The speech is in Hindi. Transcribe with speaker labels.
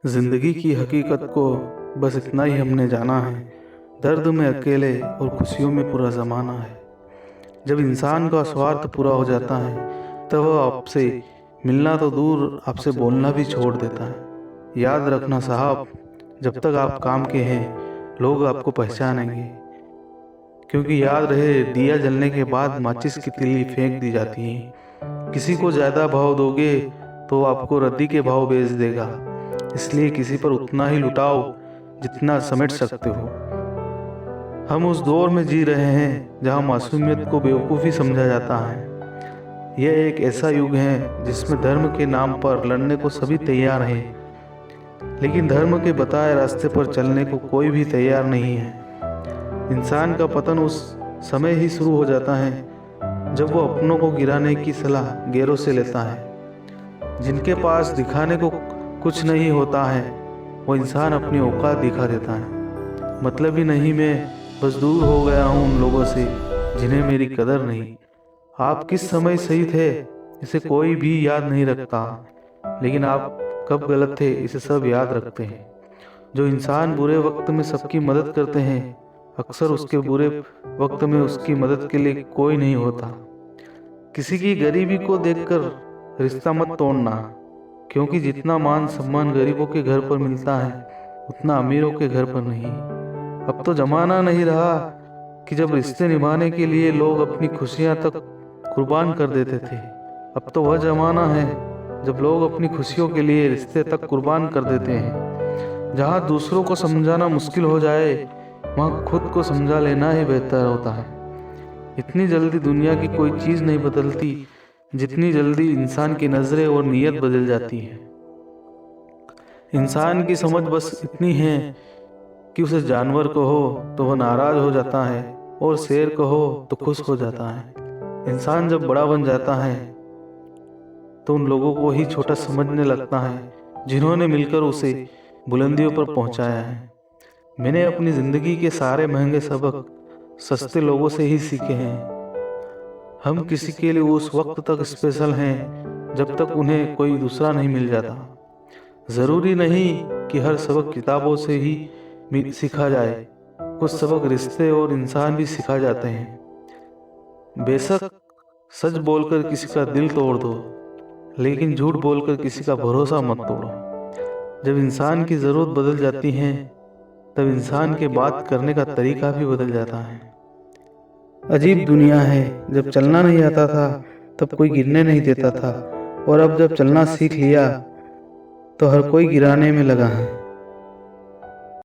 Speaker 1: जिंदगी की हकीकत को बस इतना ही हमने जाना है। दर्द में अकेले और खुशियों में पूरा ज़माना है। जब इंसान का स्वार्थ पूरा हो जाता है तब वह आपसे मिलना तो दूर, आपसे बोलना भी छोड़ देता है। याद रखना साहब, जब तक आप काम के हैं लोग आपको पहचानेंगे, क्योंकि याद रहे दिया जलने के बाद माचिस की तिल्ली फेंक दी जाती है। किसी को ज़्यादा भाव दोगे तो आपको रद्दी के भाव बेच देगा। इसलिए किसी पर उतना ही लुटाओ जितना समेट सकते हो। हम उस दौर में जी रहे हैं जहां मासूमियत को बेवकूफ़ी समझा जाता है। यह एक ऐसा युग है जिसमें धर्म के नाम पर लड़ने को सभी तैयार हैं, लेकिन धर्म के बताए रास्ते पर चलने को कोई भी तैयार नहीं है। इंसान का पतन उस समय ही शुरू हो जाता है जब वो अपनों को गिराने की सलाह गैरों से लेता है। जिनके पास दिखाने को कुछ नहीं होता है वो इंसान अपनी औकात दिखा देता है। मतलब ही नहीं, मैं बस दूर हो गया हूँ उन लोगों से जिन्हें मेरी कदर नहीं। आप किस समय सही थे इसे कोई भी याद नहीं रखता, लेकिन आप कब गलत थे इसे सब याद रखते हैं। जो इंसान बुरे वक्त में सबकी मदद करते हैं, अक्सर उसके बुरे वक्त में उसकी मदद के लिए कोई नहीं होता। किसी की गरीबी को देखकर रिश्ता मत तोड़ना, क्योंकि जितना मान सम्मान गरीबों के घर पर मिलता है उतना अमीरों के घर पर नहीं। अब तो जमाना नहीं रहा कि जब रिश्ते निभाने के लिए लोग अपनी खुशियां तक कुर्बान कर देते थे। अब तो वह जमाना है जब लोग अपनी खुशियों के लिए रिश्ते तक कुर्बान कर देते हैं। जहां दूसरों को समझाना मुश्किल हो जाए वहां खुद को समझा लेना ही बेहतर होता है। इतनी जल्दी दुनिया की कोई चीज़ नहीं बदलती जितनी जल्दी इंसान की नज़रें और नीयत बदल जाती है। इंसान की समझ बस इतनी है कि उसे जानवर कहो तो वह नाराज हो जाता है और शेर कहो तो खुश हो जाता है। इंसान जब बड़ा बन जाता है तो उन लोगों को ही छोटा समझने लगता है जिन्होंने मिलकर उसे बुलंदियों पर पहुंचाया है। मैंने अपनी ज़िंदगी के सारे महंगे सबक सस्ते लोगों से ही सीखे हैं। हम किसी के लिए उस वक्त तक स्पेशल हैं जब तक उन्हें कोई दूसरा नहीं मिल जाता। ज़रूरी नहीं कि हर सबक किताबों से ही सीखा जाए, कुछ सबक रिश्ते और इंसान भी सिखा जाते हैं। बेशक सच बोलकर किसी का दिल तोड़ दो, लेकिन झूठ बोलकर किसी का भरोसा मत तोड़ो। जब इंसान की ज़रूरत बदल जाती है तब इंसान के बात करने का तरीका भी बदल जाता है। अजीब दुनिया है, जब चलना नहीं आता था तब कोई गिरने नहीं देता था, और अब जब चलना सीख लिया तो हर कोई गिराने में लगा है।